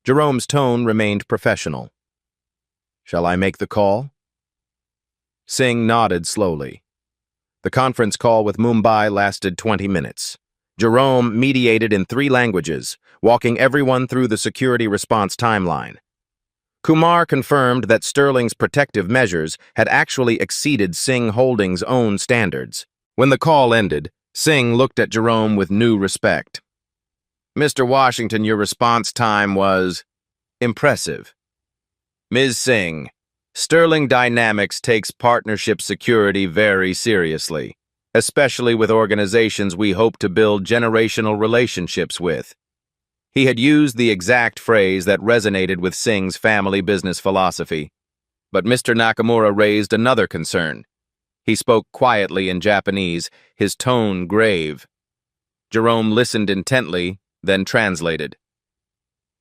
Jerome's tone remained professional. Shall I make the call? Singh nodded slowly. The conference call with Mumbai lasted 20 minutes. Jerome mediated in 3 languages, walking everyone through the security response timeline. Kumar confirmed that Sterling's protective measures had actually exceeded Singh Holdings' own standards. When the call ended, Singh looked at Jerome with new respect. "Mr. Washington, your response time was impressive." "Ms. Singh, Sterling Dynamics takes partnership security very seriously, especially with organizations we hope to build generational relationships with." He had used the exact phrase that resonated with Singh's family business philosophy. But Mr. Nakamura raised another concern. He spoke quietly in Japanese, his tone grave. Jerome listened intently, then translated.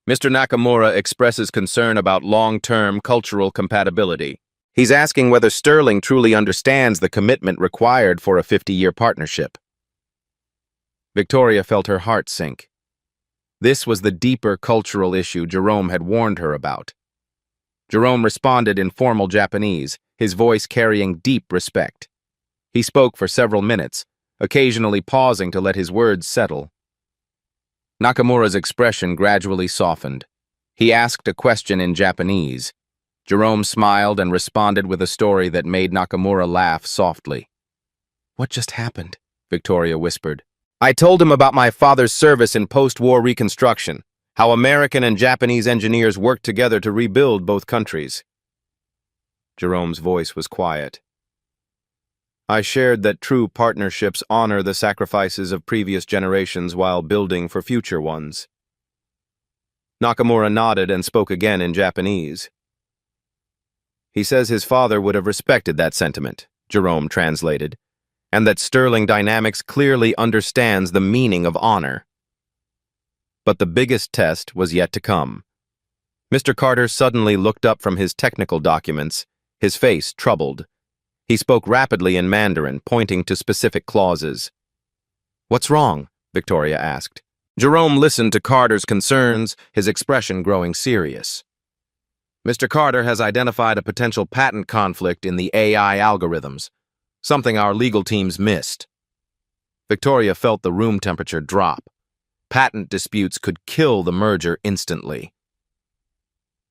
"Mr. Nakamura expresses concern about long-term cultural compatibility. He's asking whether Sterling truly understands the commitment required for a 50-year partnership." Victoria felt her heart sink. This was the deeper cultural issue Jerome had warned her about. Jerome responded in formal Japanese, his voice carrying deep respect. He spoke for several minutes, occasionally pausing to let his words settle. Nakamura's expression gradually softened. He asked a question in Japanese. Jerome smiled and responded with a story that made Nakamura laugh softly. "What just happened?" Victoria whispered. "I told him about my father's service in post-war reconstruction, how American and Japanese engineers worked together to rebuild both countries." Jerome's voice was quiet. "I shared that true partnerships honor the sacrifices of previous generations while building for future ones." Nakamura nodded and spoke again in Japanese. "He says his father would have respected that sentiment," Jerome translated, "and that Sterling Dynamics clearly understands the meaning of honor." But the biggest test was yet to come. Mr. Carter suddenly looked up from his technical documents, his face troubled. He spoke rapidly in Mandarin, pointing to specific clauses. "What's wrong?" Victoria asked. Jerome listened to Carter's concerns, his expression growing serious. "Mr. Carter has identified a potential patent conflict in the AI algorithms, something our legal teams missed." Victoria felt the room temperature drop. Patent disputes could kill the merger instantly.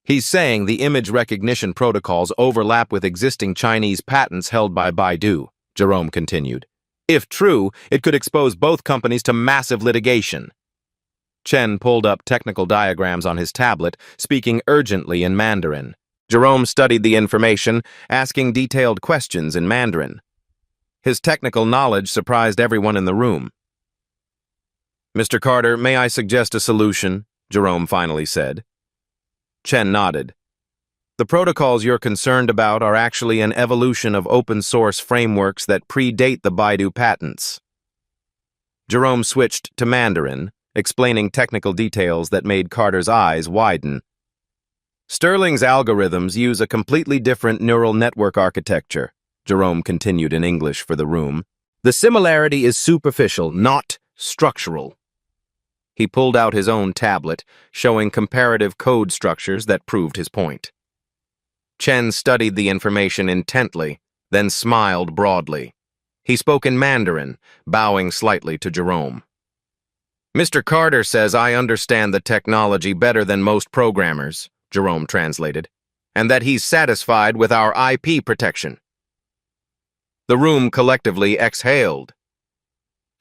"He's saying the image recognition protocols overlap with existing Chinese patents held by Baidu," Jerome continued. "If true, it could expose both companies to massive litigation." Chen pulled up technical diagrams on his tablet, speaking urgently in Mandarin. Jerome studied the information, asking detailed questions in Mandarin. His technical knowledge surprised everyone in the room. "Mr. Carter, may I suggest a solution?" Jerome finally said. Chen nodded. "The protocols you're concerned about are actually an evolution of open-source frameworks that predate the Baidu patents." Jerome switched to Mandarin, explaining technical details that made Carter's eyes widen. "Sterling's algorithms use a completely different neural network architecture," Jerome continued in English for the room. "The similarity is superficial, not structural." He pulled out his own tablet, showing comparative code structures that proved his point. Chen studied the information intently, then smiled broadly. He spoke in Mandarin, bowing slightly to Jerome. "Mr. Carter says I understand the technology better than most programmers," Jerome translated, "and that he's satisfied with our IP protection." The room collectively exhaled.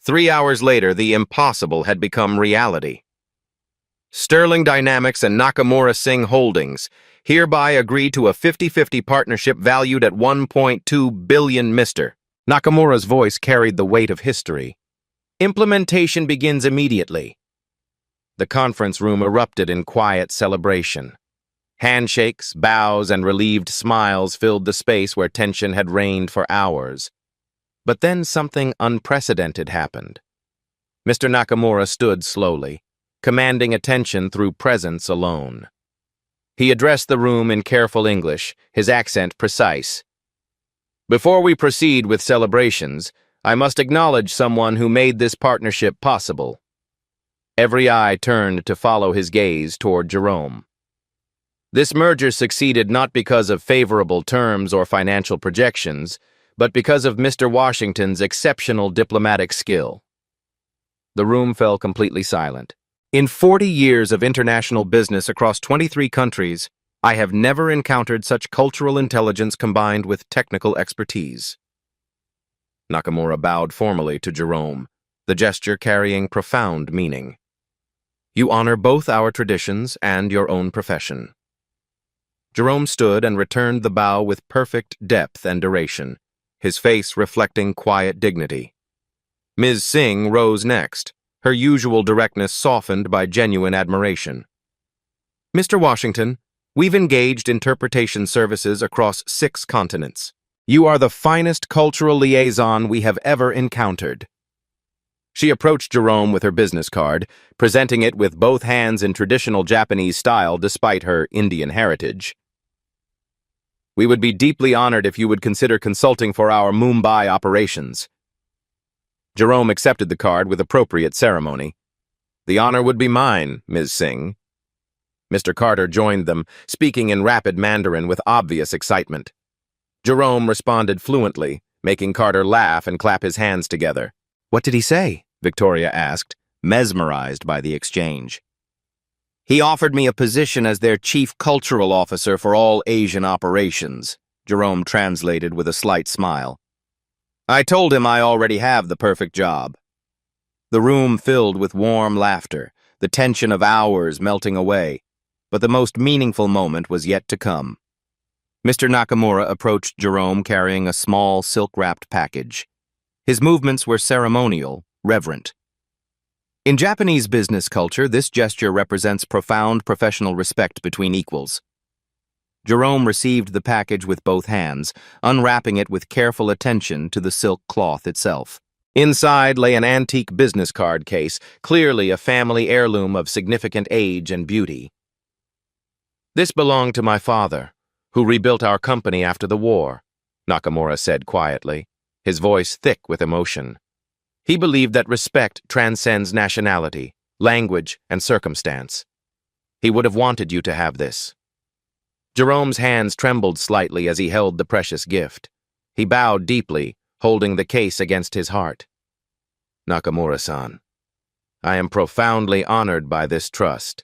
3 hours later, the impossible had become reality. Sterling Dynamics and Nakamura Singh Holdings hereby agree to a 50-50 partnership valued at $1.2 billion. Mr. Nakamura's voice carried the weight of history. "Implementation begins immediately." The conference room erupted in quiet celebration. Handshakes, bows, and relieved smiles filled the space where tension had reigned for hours. But then something unprecedented happened. Mr. Nakamura stood slowly, commanding attention through presence alone. He addressed the room in careful English, his accent precise. "Before we proceed with celebrations, I must acknowledge someone who made this partnership possible." Every eye turned to follow his gaze toward Jerome. This merger succeeded not because of favorable terms or financial projections, but because of Mr. Washington's exceptional diplomatic skill. The room fell completely silent. In 40 years of international business across 23 countries, I have never encountered such cultural intelligence combined with technical expertise. Nakamura bowed formally to Jerome, the gesture carrying profound meaning. You honor both our traditions and your own profession. Jerome stood and returned the bow with perfect depth and duration, his face reflecting quiet dignity. Ms. Singh rose next, her usual directness softened by genuine admiration. Mr. Washington, we've engaged interpretation services across 6 continents. You are the finest cultural liaison we have ever encountered. She approached Jerome with her business card, presenting it with both hands in traditional Japanese style despite her Indian heritage. We would be deeply honored if you would consider consulting for our Mumbai operations. Jerome accepted the card with appropriate ceremony. The honor would be mine, Ms. Singh. Mr. Carter joined them, speaking in rapid Mandarin with obvious excitement. Jerome responded fluently, making Carter laugh and clap his hands together. What did he say? Victoria asked, mesmerized by the exchange. He offered me a position as their chief cultural officer for all Asian operations, Jerome translated with a slight smile. I told him I already have the perfect job. The room filled with warm laughter, the tension of hours melting away, but the most meaningful moment was yet to come. Mr. Nakamura approached Jerome carrying a small silk-wrapped package. His movements were ceremonial, reverent. In Japanese business culture, this gesture represents profound professional respect between equals. Jerome received the package with both hands, unwrapping it with careful attention to the silk cloth itself. Inside lay an antique business card case, clearly a family heirloom of significant age and beauty. This belonged to my father, who rebuilt our company after the war, Nakamura said quietly, his voice thick with emotion. He believed that respect transcends nationality, language, and circumstance. He would have wanted you to have this. Jerome's hands trembled slightly as he held the precious gift. He bowed deeply, holding the case against his heart. Nakamura-san, I am profoundly honored by this trust.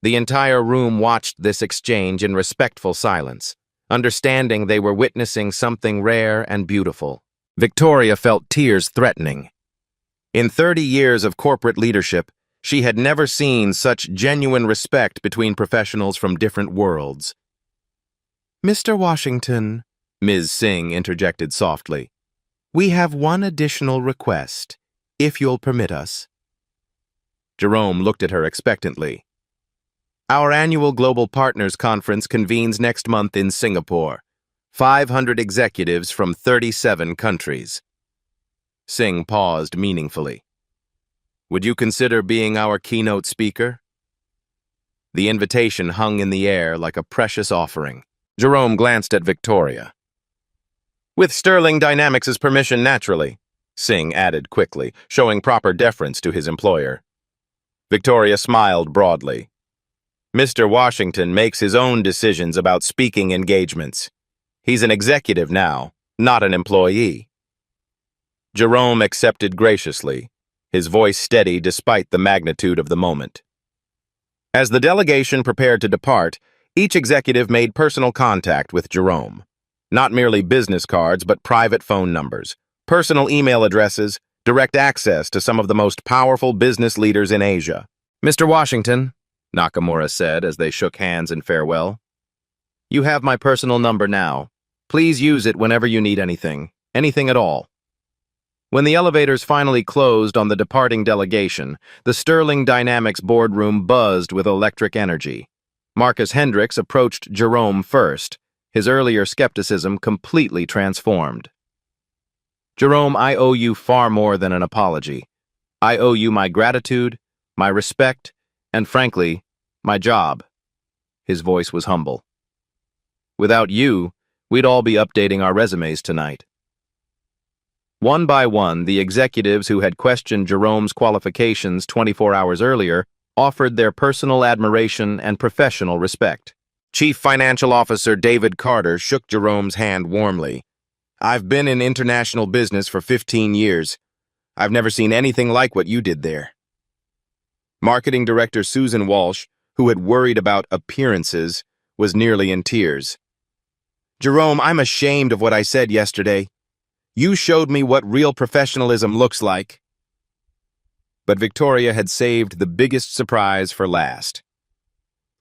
The entire room watched this exchange in respectful silence, understanding they were witnessing something rare and beautiful. Victoria felt tears threatening. In 30 years of corporate leadership, she had never seen such genuine respect between professionals from different worlds. Mr. Washington, Ms. Singh interjected softly, we have one additional request, if you'll permit us. Jerome looked at her expectantly. Our annual Global Partners Conference convenes next month in Singapore. 500 executives from 37 countries. Singh paused meaningfully. Would you consider being our keynote speaker? The invitation hung in the air like a precious offering. Jerome glanced at Victoria. With Sterling Dynamics' permission, naturally, Singh added quickly, showing proper deference to his employer. Victoria smiled broadly. Mr. Washington makes his own decisions about speaking engagements. He's an executive now, not an employee. Jerome accepted graciously, his voice steady despite the magnitude of the moment. As the delegation prepared to depart, each executive made personal contact with Jerome. Not merely business cards, but private phone numbers, personal email addresses, direct access to some of the most powerful business leaders in Asia. Mr. Washington, Nakamura said as they shook hands in farewell, you have my personal number now. Please use it whenever you need anything at all. When the elevators finally closed on the departing delegation, the Sterling Dynamics boardroom buzzed with electric energy. Marcus Hendricks approached Jerome first, his earlier skepticism completely transformed. Jerome, I owe you far more than an apology. I owe you my gratitude, my respect, and frankly, my job. His voice was humble. Without you, we'd all be updating our resumes tonight. One by one, the executives who had questioned Jerome's qualifications 24 hours earlier offered their personal admiration and professional respect. Chief Financial Officer David Carter shook Jerome's hand warmly. "I've been in international business for 15 years. I've never seen anything like what you did there." Marketing Director Susan Walsh, who had worried about appearances, was nearly in tears. "Jerome, I'm ashamed of what I said yesterday. You showed me what real professionalism looks like." But Victoria had saved the biggest surprise for last.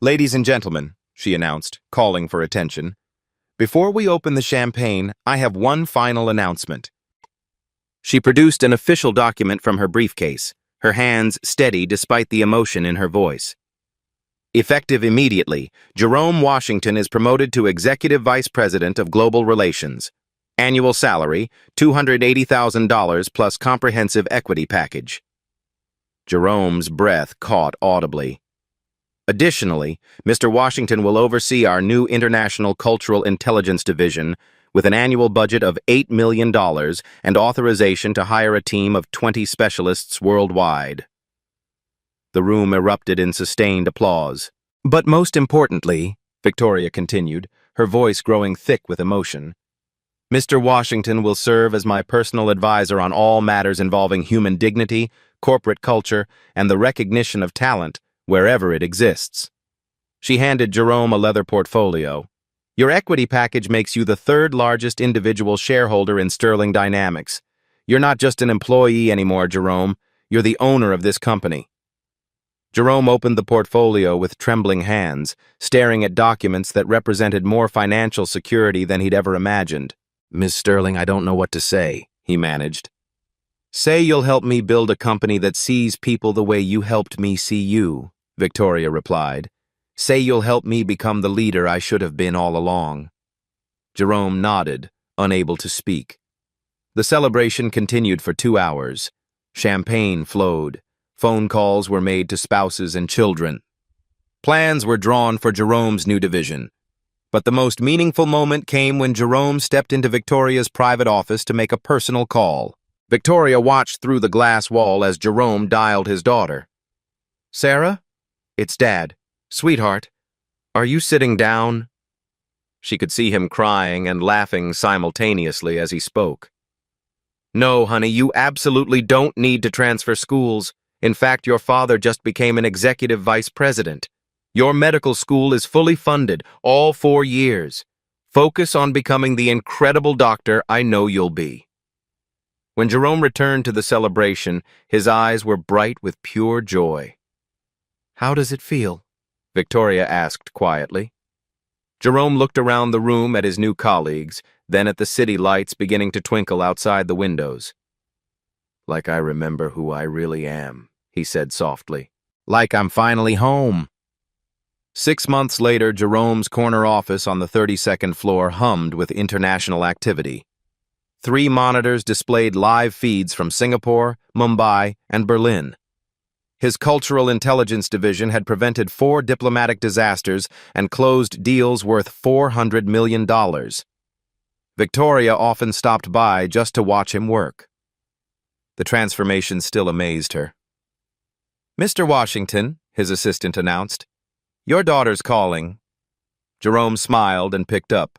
"Ladies and gentlemen," she announced, calling for attention, "before we open the champagne, I have one final announcement." She produced an official document from her briefcase, her hands steady despite the emotion in her voice. Effective immediately, Jerome Washington is promoted to Executive Vice President of Global Relations. Annual salary, $280,000 plus comprehensive equity package. Jerome's breath caught audibly. Additionally, Mr. Washington will oversee our new International Cultural Intelligence Division with an annual budget of $8 million and authorization to hire a team of 20 specialists worldwide. The room erupted in sustained applause. "But most importantly," Victoria continued, her voice growing thick with emotion, "Mr. Washington will serve as my personal advisor on all matters involving human dignity, corporate culture, and the recognition of talent wherever it exists." She handed Jerome a leather portfolio. "Your equity package makes you the third largest individual shareholder in Sterling Dynamics. You're not just an employee anymore, Jerome. You're the owner of this company." Jerome opened the portfolio with trembling hands, staring at documents that represented more financial security than he'd ever imagined. "Ms. Sterling, I don't know what to say," he managed. "Say you'll help me build a company that sees people the way you helped me see you," Victoria replied. "Say you'll help me become the leader I should have been all along." Jerome nodded, unable to speak. The celebration continued for 2 hours. Champagne flowed. Phone calls were made to spouses and children. Plans were drawn for Jerome's new division. But the most meaningful moment came when Jerome stepped into Victoria's private office to make a personal call. Victoria watched through the glass wall as Jerome dialed his daughter. "Sarah? It's Dad. Sweetheart, are you sitting down?" She could see him crying and laughing simultaneously as he spoke. "No, honey, you absolutely don't need to transfer schools. In fact, your father just became an executive vice president. Your medical school is fully funded, all 4 years. Focus on becoming the incredible doctor I know you'll be." When Jerome returned to the celebration, his eyes were bright with pure joy. "How does it feel?" Victoria asked quietly. Jerome looked around the room at his new colleagues, then at the city lights beginning to twinkle outside the windows. "Like I remember who I really am," he said softly. "Like I'm finally home." 6 months later, Jerome's corner office on the 32nd floor hummed with international activity. 3 monitors displayed live feeds from Singapore, Mumbai, and Berlin. His Cultural Intelligence Division had prevented 4 diplomatic disasters and closed deals worth $400 million. Victoria often stopped by just to watch him work. The transformation still amazed her. "Mr. Washington," his assistant announced, "your daughter's calling." Jerome smiled and picked up.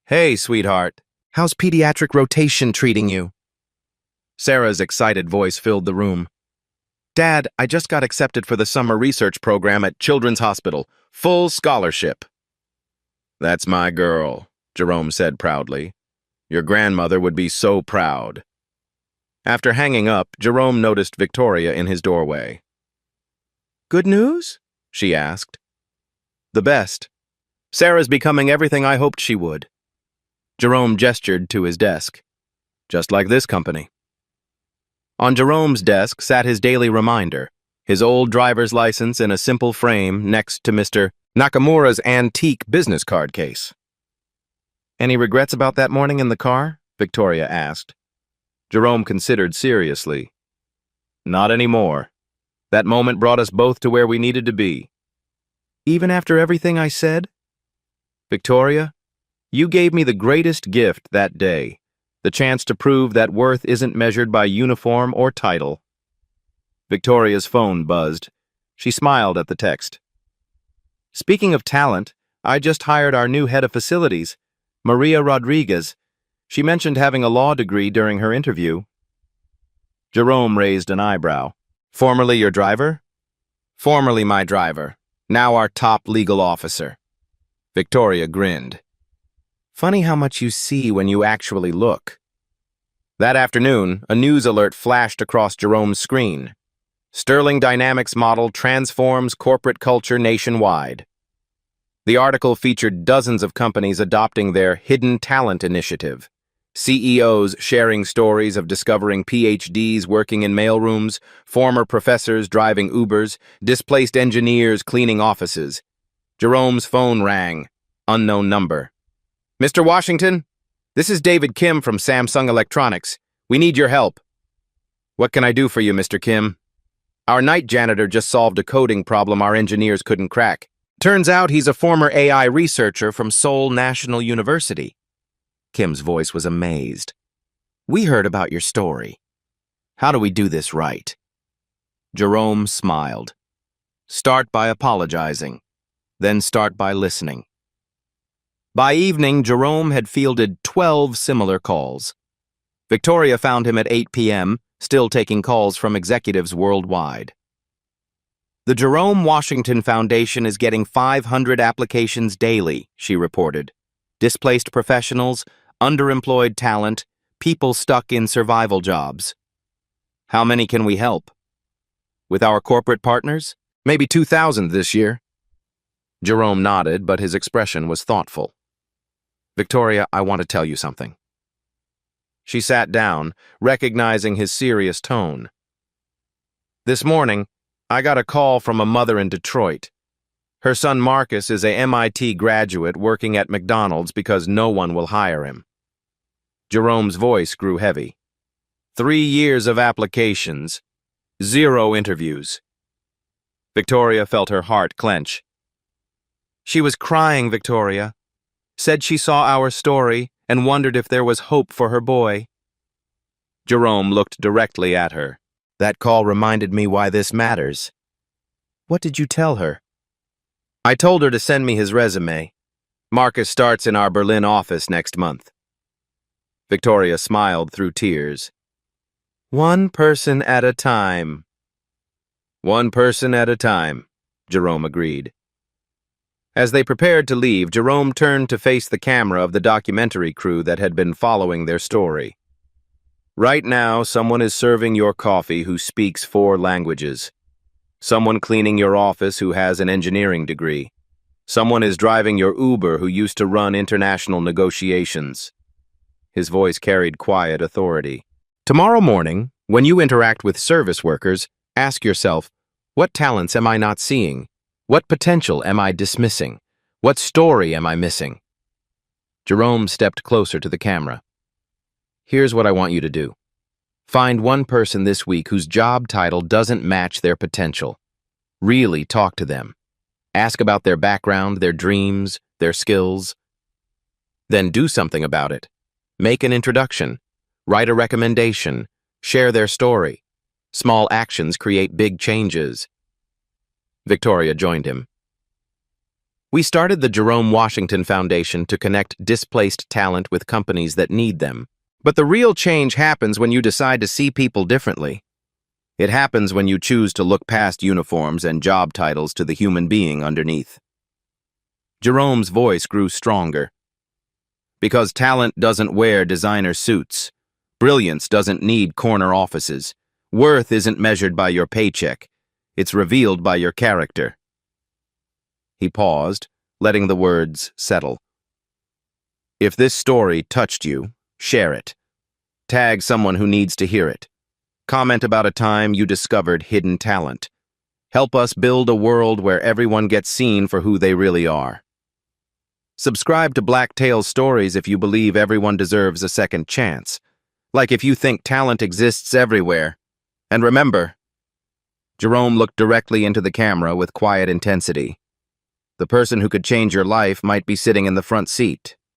"Hey, sweetheart, how's pediatric rotation treating you?" Sarah's excited voice filled the room. "Dad, I just got accepted for the summer research program at Children's Hospital. Full scholarship." "That's my girl," Jerome said proudly. "Your grandmother would be so proud." After hanging up, Jerome noticed Victoria in his doorway. "Good news?" she asked. "The best. Sarah's becoming everything I hoped she would." Jerome gestured to his desk. "Just like this company." On Jerome's desk sat his daily reminder, his old driver's license in a simple frame next to Mr. Nakamura's antique business card case. "Any regrets about that morning in the car?" Victoria asked. Jerome considered seriously. "Not anymore. That moment brought us both to where we needed to be." "Even after everything I said?" "Victoria, you gave me the greatest gift that day, the chance to prove that worth isn't measured by uniform or title." Victoria's phone buzzed. She smiled at the text. Speaking of talent, I just hired our new head of facilities, Maria Rodriguez. She mentioned having a law degree during her interview. Jerome raised an eyebrow. Formerly your driver? Formerly my driver, now our top legal officer. Victoria grinned. Funny how much you see when you actually look. That afternoon, a news alert flashed across Jerome's screen. Sterling Dynamics model transforms corporate culture nationwide. The article featured dozens of companies adopting their Hidden Talent Initiative. CEOs sharing stories of discovering PhDs working in mailrooms, former professors driving Ubers, displaced engineers cleaning offices. Jerome's phone rang. Unknown number. Mr. Washington, this is David Kim from Samsung Electronics. We need your help. What can I do for you, Mr. Kim? Our night janitor just solved a coding problem our engineers couldn't crack. Turns out he's a former AI researcher from Seoul National University. Kim's voice was amazed. We heard about your story. How do we do this right? Jerome smiled. Start by apologizing, then start by listening. By evening, Jerome had fielded 12 similar calls. Victoria found him at 8 p.m., still taking calls from executives worldwide. The Jerome Washington Foundation is getting 500 applications daily, she reported. Displaced professionals, underemployed talent, people stuck in survival jobs. How many can we help? With our corporate partners? Maybe 2,000 this year. Jerome nodded, but his expression was thoughtful. Victoria, I want to tell you something. She sat down, recognizing his serious tone. This morning, I got a call from a mother in Detroit. Her son Marcus is a MIT graduate working at McDonald's because no one will hire him. Jerome's voice grew heavy. 3 years of applications, 0 interviews. Victoria felt her heart clench. She was crying, Victoria. Said she saw our story and wondered if there was hope for her boy. Jerome looked directly at her. That call reminded me why this matters. What did you tell her? I told her to send me his resume. Marcus starts in our Berlin office next month. Victoria smiled through tears. One person at a time. One person at a time, Jerome agreed. As they prepared to leave, Jerome turned to face the camera of the documentary crew that had been following their story. Right now, someone is serving your coffee who speaks 4 languages. Someone cleaning your office who has an engineering degree. Someone is driving your Uber who used to run international negotiations. His voice carried quiet authority. Tomorrow morning, when you interact with service workers, ask yourself, what talents am I not seeing? What potential am I dismissing? What story am I missing? Jerome stepped closer to the camera. Here's what I want you to do. Find one person this week whose job title doesn't match their potential. Really talk to them. Ask about their background, their dreams, their skills. Then do something about it. Make an introduction. Write a recommendation. Share their story. Small actions create big changes. Victoria joined him. We started the Jerome Washington Foundation to connect displaced talent with companies that need them. But the real change happens when you decide to see people differently. It happens when you choose to look past uniforms and job titles to the human being underneath. Jerome's voice grew stronger. Because talent doesn't wear designer suits. Brilliance doesn't need corner offices. Worth isn't measured by your paycheck. It's revealed by your character. He paused, letting the words settle. If this story touched you, share it. Tag someone who needs to hear it. Comment about a time you discovered hidden talent. Help us build a world where everyone gets seen for who they really are. Subscribe to Black Tales Stories if you believe everyone deserves a second chance. Like if you think talent exists everywhere. And remember, Jerome looked directly into the camera with quiet intensity. The person who could change your life might be sitting in the front seat.